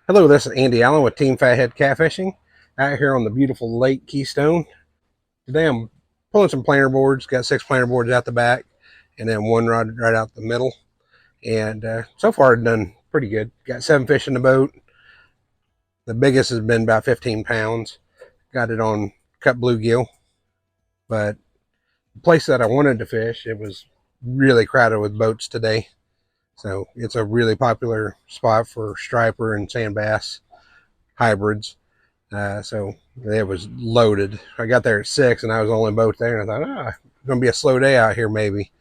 Hello, this is Andy Allen with Team Fathead Catfishing out here on the beautiful Lake Keystone. Today I'm pulling some planer boards, got 6 planer boards out the back and then one rod right out the middle. And so far I've done pretty good. Got 7 fish in the boat. The biggest has been about 15 pounds. Got it on cut bluegill. But the place that I wanted to fish, it was really crowded with boats today. So it's a really popular spot for striper and sand bass hybrids. So it was loaded. I got there at 6 and I was the only boat there, and I thought, it's going to be a slow day out here maybe.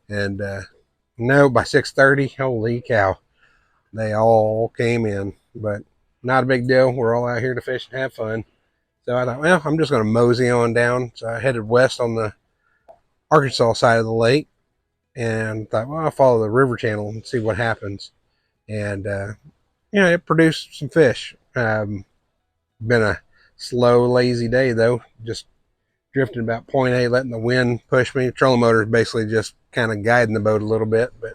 And no, by 6:30, holy cow, they all came in. But not a big deal. We're all out here to fish and have fun. So I thought, well, I'm just going to mosey on down. So I headed west on the Arkansas side of the lake and thought, well, I'll follow the river channel and see what happens. And it produced some fish. Been a slow, lazy day though. Just drifting about 0.8, letting the wind push me. Trolling motor is basically just kind of guiding the boat a little bit, but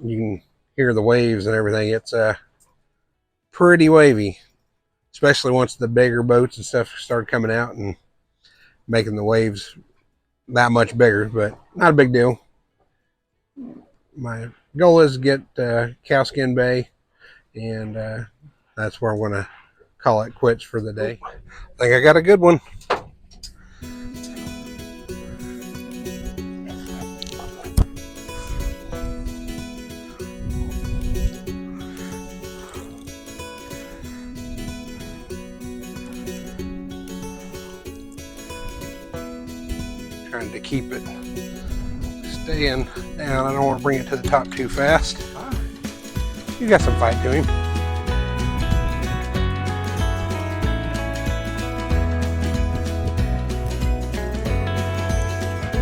you can hear the waves and everything. It's pretty wavy, especially once the bigger boats and stuff started coming out and making the waves that much bigger, but not a big deal. My goal is to get Cowskin Bay, and that's where I'm going to call it quits for the day. I think I got a good one. Trying to keep it staying down. I don't want to bring it to the top too fast. You got some fight to him.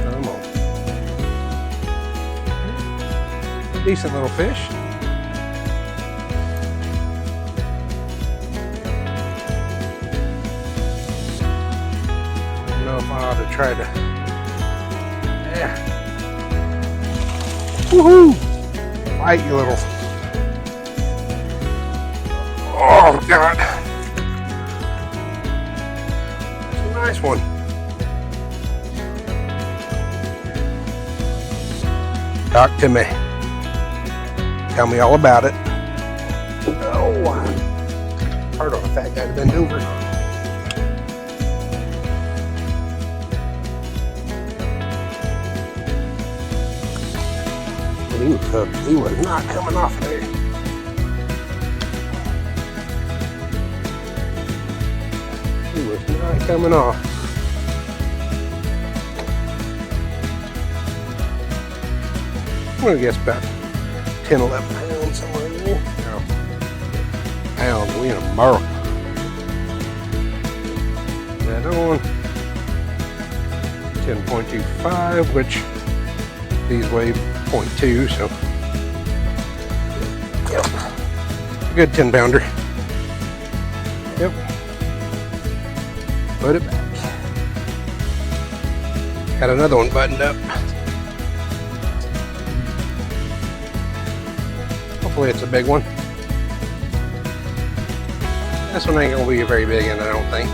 Come on. Decent little fish. I don't know if I ought to try to. Yeah. Woohoo! Fight, you little. Oh, God. That's a nice one. Talk to me. Tell me all about it. Oh, hard on a fat guy to bend over. He was hooked. He was not coming off there. He was not coming off. I'm going to guess about 10, 11 pounds somewhere in there. Pounds, we in America. That on 10.25, which these weigh 0.2, so yep, a good 10 pounder. Yep, put it back. Got another one buttoned up. Hopefully it's a big one. This one ain't gonna be a very big one, I don't think.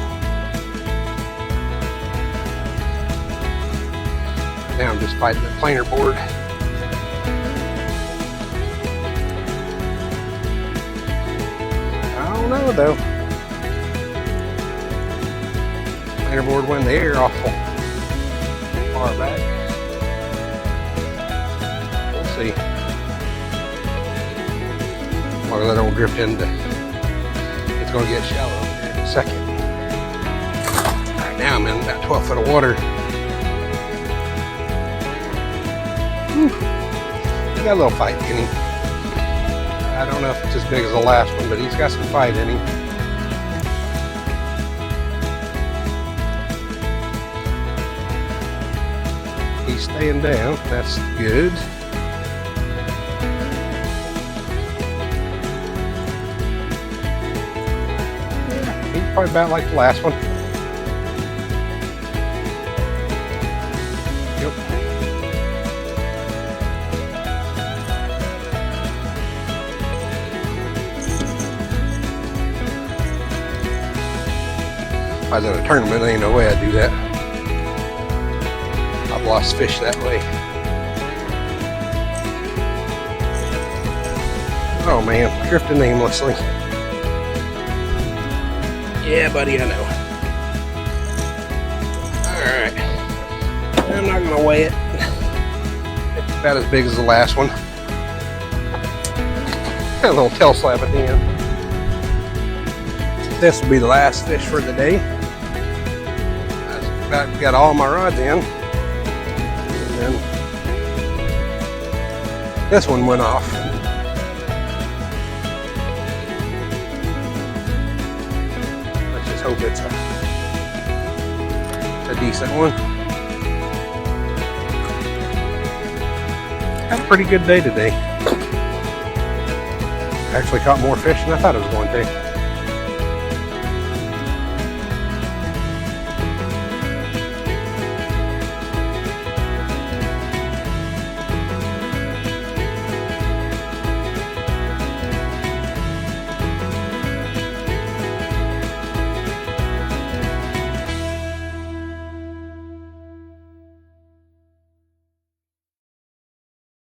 Now I'm just fighting the planer board. I don't know though. Planer board went in the air awful far back. We'll see. As long as I don't drift into, it's going to get shallow in a second. Right now I'm in about 12 foot of water. Whew. He got a little fight in him. I don't know if it's as big as the last one, but he's got some fight in him. He's staying down. That's good. Yeah, he's probably about like the last one. Yep. I was in a tournament, there ain't no way I'd do that. I've lost fish that way. Oh man, drifting aimlessly. Yeah, buddy, I know. Alright. I'm not gonna weigh it. It's about as big as the last one. Got a little tail slap at the end. This will be the last fish for the day. I've about got all my rods in. And then this one went off. Let's just hope it's a decent one. Had a pretty good day today. Actually caught more fish than I thought it was going to.